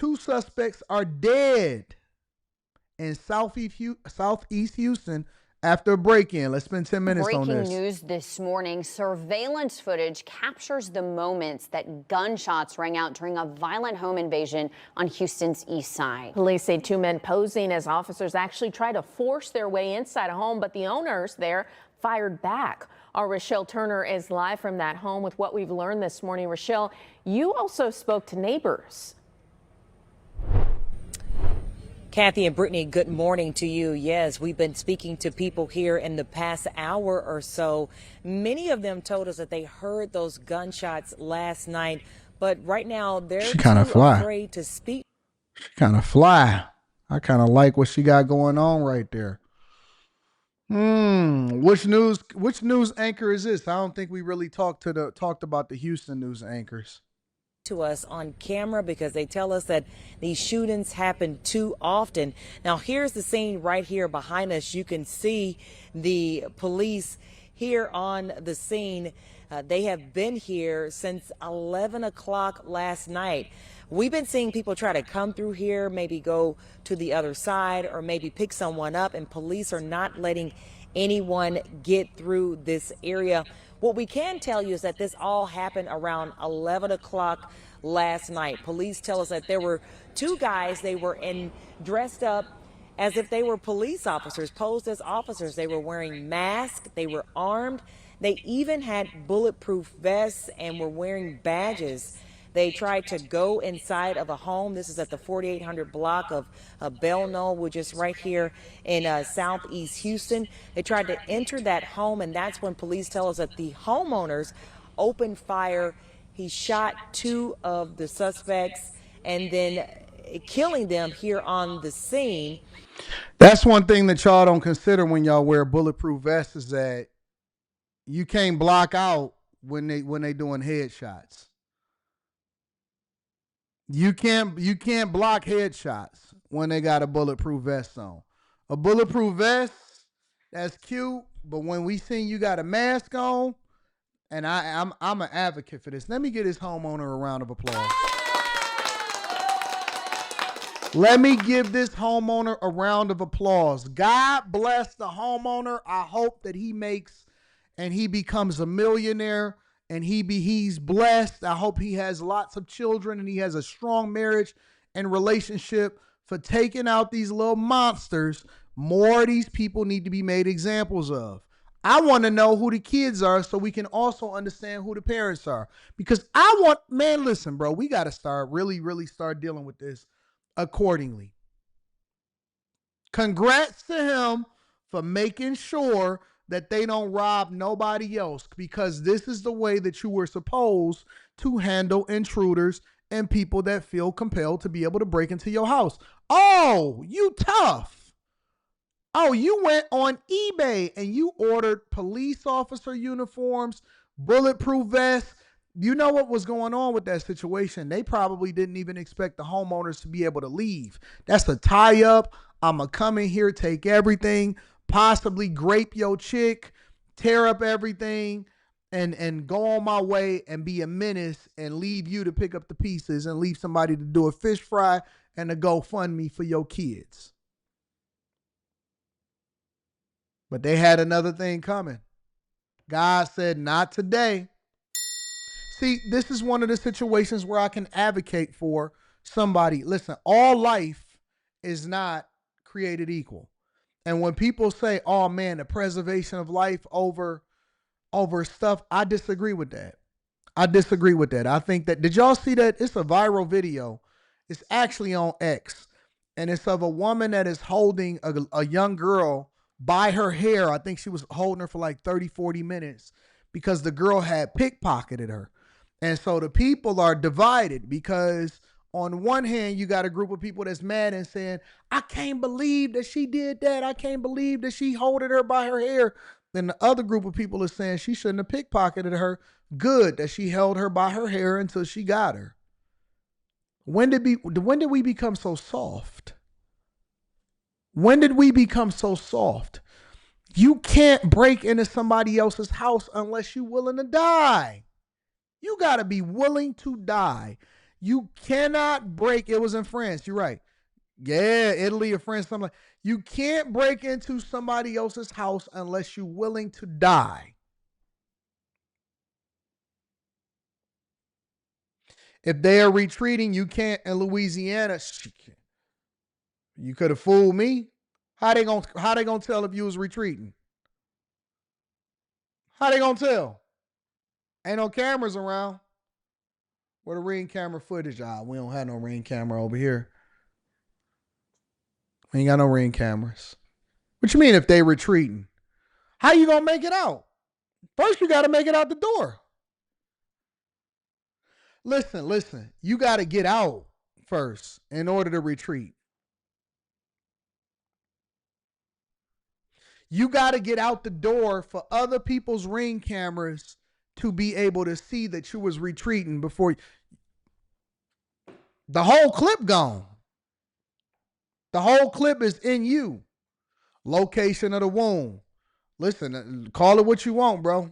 2 suspects are dead in Southeast Houston after a break-in. Let's spend 10 minutes on this. Breaking news this morning. Surveillance footage captures the moments that gunshots rang out during a violent home invasion on Houston's east side. Police say 2 men posing as officers actually tried to force their way inside a home, but the owners there fired back. Our Rochelle Turner is live from that home with what we've learned this morning. Rochelle, you also spoke to neighbors. Kathy and Brittany, good morning to you. Yes, we've been speaking to people here in the past hour or so. Many of them told us that they heard those gunshots last night, but right now they're too afraid to speak. She kind of fly. I kind of like what she got going on right there. Which news anchor is this? I don't think we really talked about the Houston news anchors. To us on camera because they tell us that these shootings happen too often. Now here's the scene right here behind us. You can see the police here on the scene. They have been here since 11 o'clock last night. We've been seeing people try to come through here, maybe go to the other side or maybe pick someone up, and police are not letting anyone get through this area. What we can tell you is that this all happened around 11 o'clock last night. Police tell us that there were 2 guys. They were dressed up as if they were police officers, posed as officers. They were wearing masks. They were armed. They even had bulletproof vests and were wearing badges. They tried to go inside of a home. This is at the 4800 block of Belno, which is right here in Southeast Houston. They tried to enter that home, and that's when police tell us that the homeowners opened fire. He shot 2 of the suspects and then killing them here on the scene. That's one thing that y'all don't consider when y'all wear bulletproof vests, is that you can't block out when they doing headshots. You can't block headshots when they got a bulletproof vest on. A bulletproof vest, that's cute, but when we seen you got a mask on, and I'm an advocate for this. Let me give this homeowner a round of applause. Let me give this homeowner a round of applause. God bless the homeowner. I hope that he makes and he becomes a millionaire. And he's blessed. I hope he has lots of children and he has a strong marriage and relationship for taking out these little monsters. More of these people need to be made examples of. I want to know who the kids are so we can also understand who the parents are. Because listen, bro, we got to start really start dealing with this accordingly. Congrats to him for making sure that they don't rob nobody else, because this is the way that you were supposed to handle intruders and people that feel compelled to be able to break into your house. Oh, you tough. Oh, you went on eBay and you ordered police officer uniforms, bulletproof vests. You know what was going on with that situation? They probably didn't even expect the homeowners to be able to leave. That's a tie up. I'm going to come in here, take everything, possibly grape your chick, tear up everything, and go on my way and be a menace and leave you to pick up the pieces and leave somebody to do a fish fry and a GoFundMe for your kids. But they had another thing coming. God said, not today. See, this is one of the situations where I can advocate for somebody. Listen, all life is not created equal. And when people say, oh man, the preservation of life over stuff, I disagree with that. I think that, did y'all see that? It's a viral video. It's actually on X. And it's of a woman that is holding a young girl by her hair. I think she was holding her for like 30, 40 minutes because the girl had pickpocketed her. And so the people are divided because on one hand, you got a group of people that's mad and saying, I can't believe that she did that. I can't believe that she holded her by her hair. Then the other group of people are saying she shouldn't have pickpocketed her. Good that she held her by her hair until she got her. When did we become so soft? When did we become so soft? You can't break into somebody else's house unless you're willing to die. You got to be willing to die. You cannot break. It was in France. You're right. Yeah, Italy or France, something like. You can't break into somebody else's house unless you're willing to die. If they are retreating, you can't. In Louisiana, you could have fooled me. How they gonna tell if you was retreating? How they gonna tell? Ain't no cameras around. Where the ring camera footage? We don't have no ring camera over here. We ain't got no ring cameras. What you mean if they retreating? How you gonna make it out? First, you got to make it out the door. Listen. You got to get out first in order to retreat. You got to get out the door for other people's ring cameras to be able to see that you was retreating before the whole clip gone. The whole clip is in you. Location of the wound. Listen, call it what you want, bro.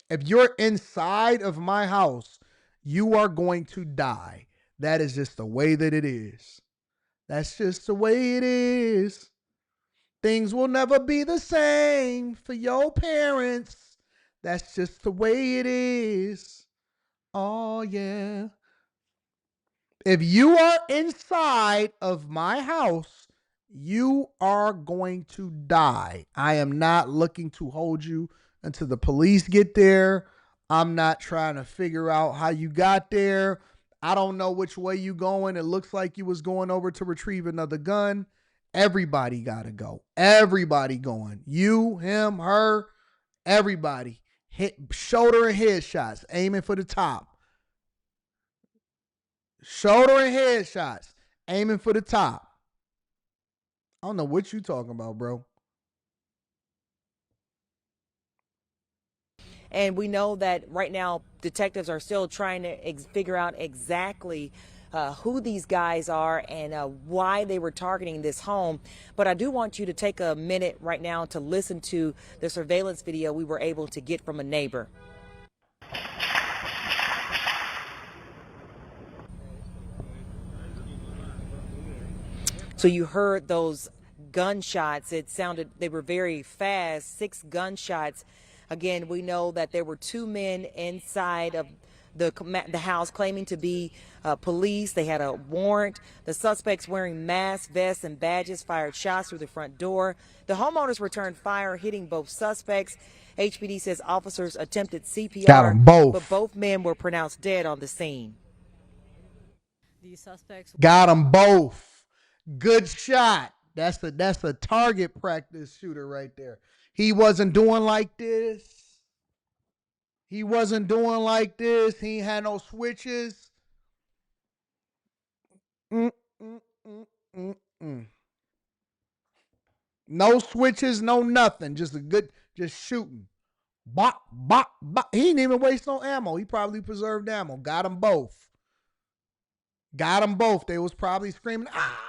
If you're inside of my house, you are going to die. That is just the way that it is. That's just the way it is. Things will never be the same for your parents. That's just the way it is. Oh, yeah. If you are inside of my house, you are going to die. I am not looking to hold you until the police get there. I'm not trying to figure out how you got there. I don't know which way you going. It looks like you was going over to retrieve another gun. Everybody got to go. Everybody going. You, him, her, everybody. Hit shoulder and head shots, aiming for the top. Shoulder and head shots, aiming for the top. I don't know what you talking about, bro. And we know that right now detectives are still trying to figure out exactly who these guys are and why they were targeting this home. But I do want you to take a minute right now to listen to the surveillance video we were able to get from a neighbor. So you heard those gunshots. It sounded, they were very fast, 6 gunshots. Again, we know that there were 2 men inside of the house claiming to be police. They had a warrant. The suspects wearing masks, vests, and badges fired shots through the front door. The homeowners returned fire, hitting both suspects. HPD says officers attempted CPR, Got them both. but both men were pronounced dead on the scene. The suspects got them both. Good shot. That's a target practice shooter right there. He wasn't doing like this. He wasn't doing like this. He ain't had no switches. No switches, no nothing. Just shooting. Bop, bop, bop. He didn't even waste no ammo. He probably preserved ammo. Got them both. Got them both. They was probably screaming, ah!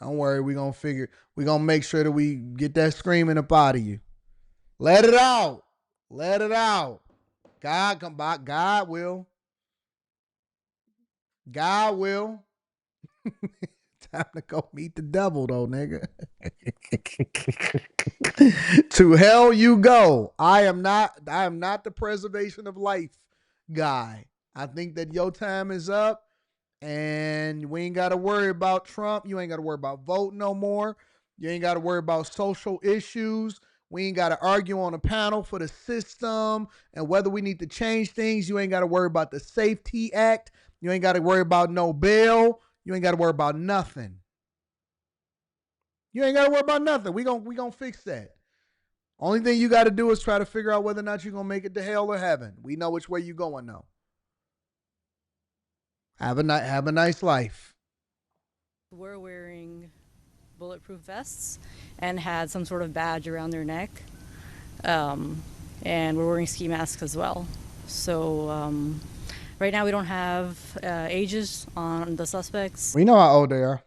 Don't worry, we're going to make sure that we get that screaming up out of you. Let it out. Let it out. God come back. God will. God will. Time to go meet the devil, though, nigga. To hell you go. I am not the preservation of life guy. I think that your time is up. And we ain't got to worry about Trump. You ain't got to worry about voting no more. You ain't got to worry about social issues. We ain't got to argue on a panel for the system and whether we need to change things. You ain't got to worry about the Safety Act. You ain't got to worry about no bail. You ain't got to worry about nothing. You ain't got to worry about nothing. We gonna fix that. Only thing you got to do is try to figure out whether or not you're going to make it to hell or heaven. We know which way you going now. Have a nice life. were wearing bulletproof vests and had some sort of badge around their neck. And we're wearing ski masks as well. So right now we don't have ages on the suspects. We know how old they are.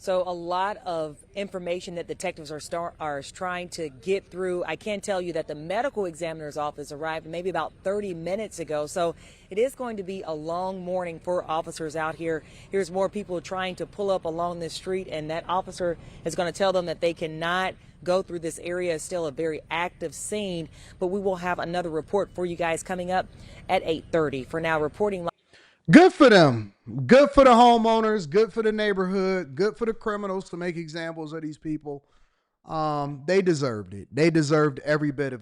So a lot of information that detectives are trying to get through. I can tell you that the medical examiner's office arrived maybe about 30 minutes ago. So it is going to be a long morning for officers out here. Here's more people trying to pull up along this street, and that officer is going to tell them that they cannot go through this area. It's still a very active scene, but we will have another report for you guys coming up at 8:30. For now, reporting. Good for them. Good for the homeowners. Good for the neighborhood. Good for the criminals to make examples of these people. They deserved it. They deserved every bit of it.